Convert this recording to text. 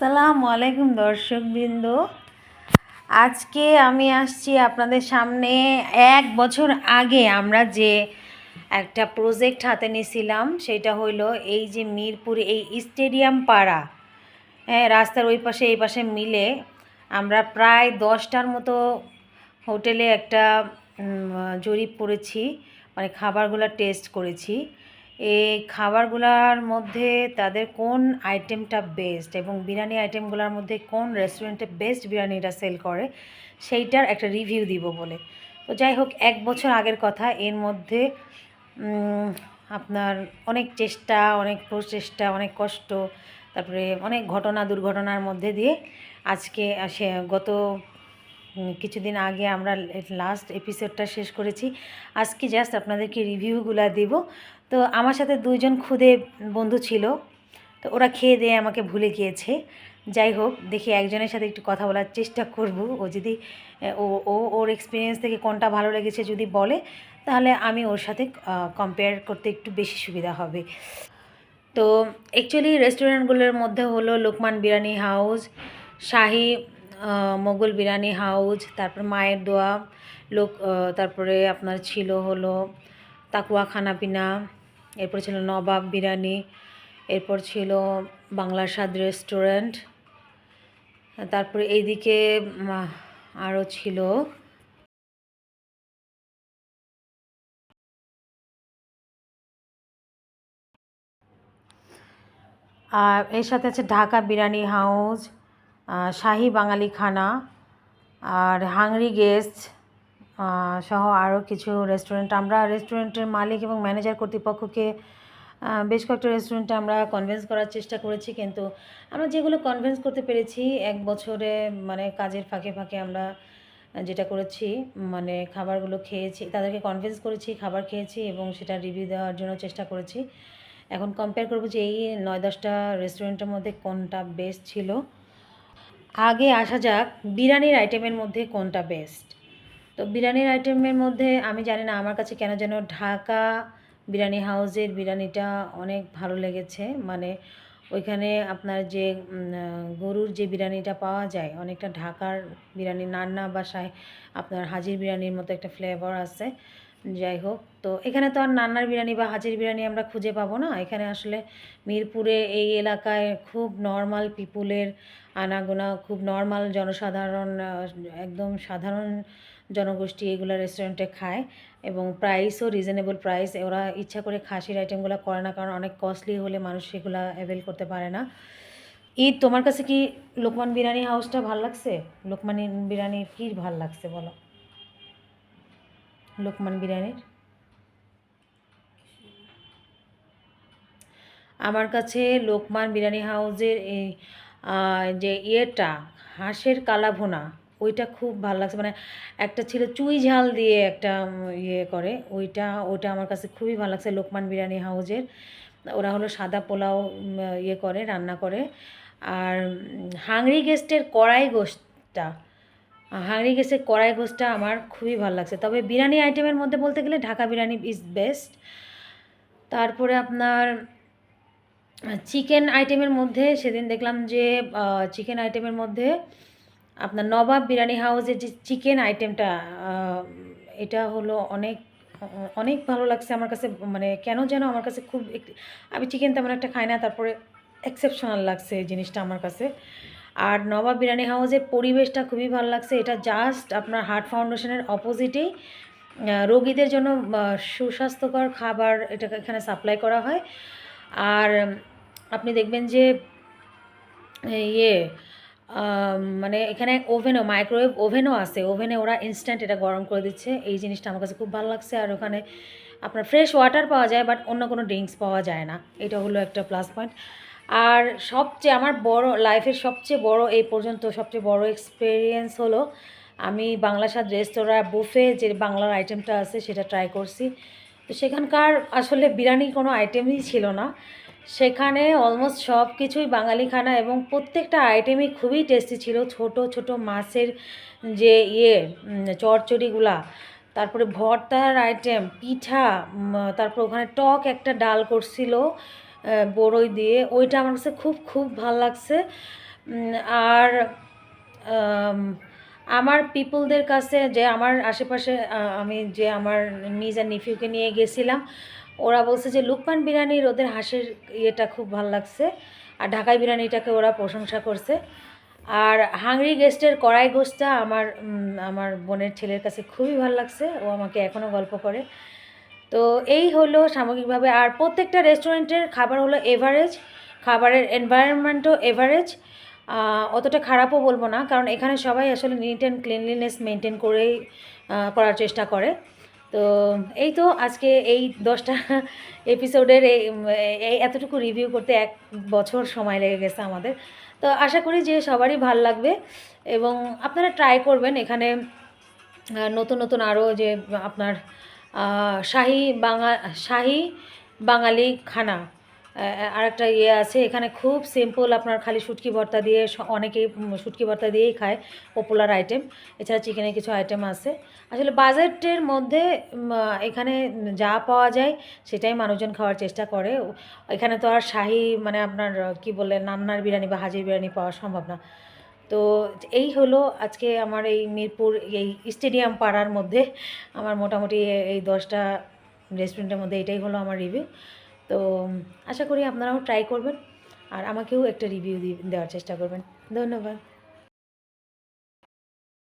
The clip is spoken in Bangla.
আসসালামু আলাইকুম দর্শকবৃন্দ। আজকে আমি আসছি আপনাদের সামনে। 1 বছর আগে আমরা যে একটা প্রজেক্ট হাতে নিয়েছিলাম সেটা হলো এই যে মিরপুরে এই স্টেডিয়াম পাড়া, হ্যাঁ, রাস্তার ওই পাশে এই পাশে মিলে আমরা প্রায় 10টার মতো হোটেলে একটা জরিপ করেছি, মানে খাবারগুলো টেস্ট করেছি। এই খাবারগুলোর মধ্যে তাদের কোন আইটেমটা বেস্ট এবং বিরিয়ানি আইটেমগুলোর মধ্যে কোন রেস্টুরেন্টে বেস্ট বিরিয়ানিটা সেল করে সেইটার একটা রিভিউ দিব বলে। তো যাই হোক, 1 বছর আগের কথা। এর মধ্যে আপনার অনেক চেষ্টা, অনেক প্রচেষ্টা, অনেক কষ্ট, তারপরে অনেক ঘটনা দুর্ঘটনার মধ্যে দিয়ে আজকে গত কিছুদিন আগে আমরা লাস্ট এপিসোডটা শেষ করেছি। আজকে জাস্ট আপনাদেরকে রিভিউগুলো দেব। তো আমার সাথে 2জন খুদে বন্ধু ছিল, তো ওরা খেয়ে দিয়ে আমাকে ভুলে গিয়েছে। যাই হোক, দেখি একজনের সাথে একটু কথা বলার চেষ্টা করব। ও যদি ওর এক্সপিরিয়েন্স থেকে কোনটা ভালো লেগেছে যদি বলে, তাহলে আমি ওর সাথে কম্পেয়ার করতে একটু বেশি সুবিধা হবে। তো অ্যাকচুয়ালি রেস্টুরেন্টগুলোর মধ্যে হলো লোকমান বিরিয়ানি হাউস, শাহী মোগল বিরিয়ানি হাউস, তারপর মায়ের দোয়া তারপরে আপনার ছিল হলো তাকুয়া খানাপিনা, এরপর ছিল নবাব বিরিয়ানি, এরপর ছিল বাংলার স্বাদ রেস্টুরেন্ট, তারপরে এইদিকে আরও ছিল আর এর সাথে আছে ঢাকা বিরিয়ানি হাউস, শাহী বাঙালি খানা, আর হাংরি গেস্ট সহ আরও কিছু রেস্টুরেন্ট। আমরা রেস্টুরেন্টের মালিক এবং ম্যানেজার কর্তৃপক্ষকে বেশ কয়েকটা রেস্টুরেন্টে আমরা কনভিন্স করার চেষ্টা করেছি, কিন্তু আমরা যেগুলো কনভিন্স করতে পেরেছি 1 বছরে, মানে কাজের ফাঁকে ফাঁকে আমরা যেটা করেছি, মানে খাবারগুলো খেয়েছি, তাদেরকে কনভিন্স করেছি, খাবার খেয়েছি এবং সেটা রিভিউ দেওয়ার জন্য চেষ্টা করেছি। এখন কম্পেয়ার করবো যে এই 9-10টা রেস্টুরেন্টের মধ্যে কোনটা বেস্ট ছিল। আগে আসা যাক বিরিয়ানির আইটেমের মধ্যে কোনটা বেস্ট। তো বিরিয়ানির আইটেমের মধ্যে আমি জানি না, আমার কাছে কেন যেন ঢাকা বিরিয়ানি হাউসের বিরিয়ানিটা অনেক ভালো লেগেছে। মানে ওইখানে আপনার যে গরুর যে বিরিয়ানিটা পাওয়া যায়, অনেকটা ঢাকার বিরিয়ানি নান্না বা আপনার হাজির বিরিয়ানির মতো একটা ফ্লেভার আছে। যাই হোক, তো এখানে তো আর নান্নার বিরিয়ানি বা হাজির বিরিয়ানি আমরা খুঁজে পাবো না। এখানে আসলে মিরপুরে এই এলাকায় খুব নর্মাল পিপুলের আনাগোনা, খুব নর্মাল জনসাধারণ, একদম সাধারণ জনগোষ্ঠী এগুলো রেস্টুরেন্টে খায় এবং প্রাইসও রিজনেবল প্রাইস। ওরা ইচ্ছা করে খাসির আইটেমগুলো করে না, কারণ অনেক কস্টলি হলে মানুষ সেগুলো অ্যাভেল করতে পারে না। তোমার কাছে কি লোকমান বিরিয়ানি হাউসটা ভাল লাগছে? লোকমান বিরিয়ানির কী ভাল লাগছে বলো? লোকমান বিরিয়ানির আমার কাছে লোকমান বিরিয়ানি হাউসের এই যে হাঁসের কালাভুনা, ওইটা খুব ভালো লাগছে। মানে একটা ছিল চুই ঝাল দিয়ে একটা করে, ওইটা আমার কাছে খুবই ভালো লাগছে লোকমান বিরিয়ানি হাউসের। ওরা হলো সাদা পোলাও করে, রান্না করে। আর হাংরি গেস্টের কড়াই গোশটা আমার খুবই ভালো লাগছে। তবে বিরিয়ানি আইটেমের মধ্যে বলতে গেলে ঢাকা বিরিয়ানি ইজ বেস্ট। তারপরে আপনার চিকেন আইটেমের মধ্যে সেদিন দেখলাম যে চিকেন আইটেমের মধ্যে আপনার নবাব বিরিয়ানি হাউসের যে চিকেন আইটেমটা, এটা হলো অনেক অনেক ভালো লাগছে আমার কাছে। মানে কেন যেন আমার কাছে খুব, আমি চিকেন তেমন একটা খাই না, তারপরে এক্সেপশনাল লাগছে এই জিনিসটা আমার কাছে। আর নবাব বিরিয়ানি হাউসের পরিবেশটা খুবই ভালো লাগছে। এটা জাস্ট আপনার হার্ট ফাউন্ডেশনের অপোজিটেই রোগীদের জন্য সুস্বাস্থ্যকর খাবার এটা এখানে সাপ্লাই করা হয়। আর আপনি দেখবেন যে ইয়ে মানে এখানে মাইক্রোওয়েভ ওভেনও আছে। ওভেনে ওরা ইনস্ট্যান্ট এটা গরম করে দিচ্ছে। এই জিনিসটা আমার কাছে খুব ভালো লাগছে। আর ওখানে আপনার ফ্রেশ ওয়াটার পাওয়া যায়, বাট অন্য কোনো ড্রিঙ্কস পাওয়া যায় না। এটা হলো একটা প্লাস পয়েন্ট। আর সবচেয়ে আমার লাইফের সবচেয়ে বড় এই পর্যন্ত সবচেয়ে বড় এক্সপিরিয়েন্স হলো আমি বাংলা স্বাদ রেস্তোরাঁ বুফে যে বাংলার আইটেমটা আছে সেটা ট্রাই করছি। তো সেখানকার আসলে বিরিয়ানির কোনো আইটেমই ছিল না। সেখানে অলমোস্ট সব কিছুই বাঙালি খানা এবং প্রত্যেকটা আইটেমই খুবই টেস্টি ছিল। ছোট ছোট মাছের যে চচ্চড়িগুলা, তারপরে ভর্তার আইটেম, পিঠা, তারপর ওখানে টক একটা ডাল করছিল বড়ই দিয়ে, ওইটা আমার কাছে খুব খুব ভাল লাগছে। আর আম, আমার পিপলদের কাছে যে আমার আশেপাশে আমি যে আমার নিজ আর নিফিউকে নিয়ে গেছিলাম, ওরা বলছে যে লুকমান বিরিয়ানির ওদের হাঁসের ইয়েটা খুব ভালো লাগছে, আর ঢাকাই বিরিয়ানিটাকে ওরা প্রশংসা করছে। আর হাংরি গেস্টের কড়াই গোশটা আমার বোনের ছেলের কাছে খুবই ভালো লাগছে, ও আমাকে এখনও গল্প করে। তো এই হলো সামগ্রিকভাবে। আর প্রত্যেকটা রেস্টুরেন্টের খাবার হলো এভারেজ, খাবারের এনভায়রনমেন্টও এভারেজ, অতটা খারাপও বলবো না, কারণ এখানে সবাই আসলে নিট অ্যান্ড ক্লিনলিনেস মেনটেন করেই করার চেষ্টা করে। তো এই তো আজকে এই 10টা এপিসোডের এই এতটুকু রিভিউ করতে 1 বছর সময় লেগে গেছে আমাদের। তো আশা করি যে সবারই ভাল লাগবে, এবং আপনারা ট্রাই করবেন এখানে নতুন নতুন আরও যে আপনার শাহি বাঙালি খানা আরেকটা ইয়ে আছে এখানে, খুব সিম্পল, আপনার খালি শুটকি ভর্তা দিয়ে, অনেকেই শুটকি ভর্তা দিয়েই খায়, পপুলার আইটেম। এছাড়া চিকেনের কিছু আইটেম আছে। আসলে বাজেটের মধ্যে এখানে যা পাওয়া যায় সেটাই মানুষজন খাওয়ার চেষ্টা করে। এখানে তো আর শাহি মানে আপনার কি বলে নান্নার বিরিয়ানি বা হাজির বিরিয়ানি পাওয়া সম্ভব না। তো এই হলো আজকে আমার এই মিরপুর এই স্টেডিয়াম পাড়ার মধ্যে আমার মোটামুটি এই 10টা রেস্টুরেন্টের মধ্যে এটাই হলো আমার রিভিউ। তো আশা করি আপনারাও ট্রাই করবেন আর আমাকেও একটা রিভিউ দেওয়ার চেষ্টা করবেন। ধন্যবাদ।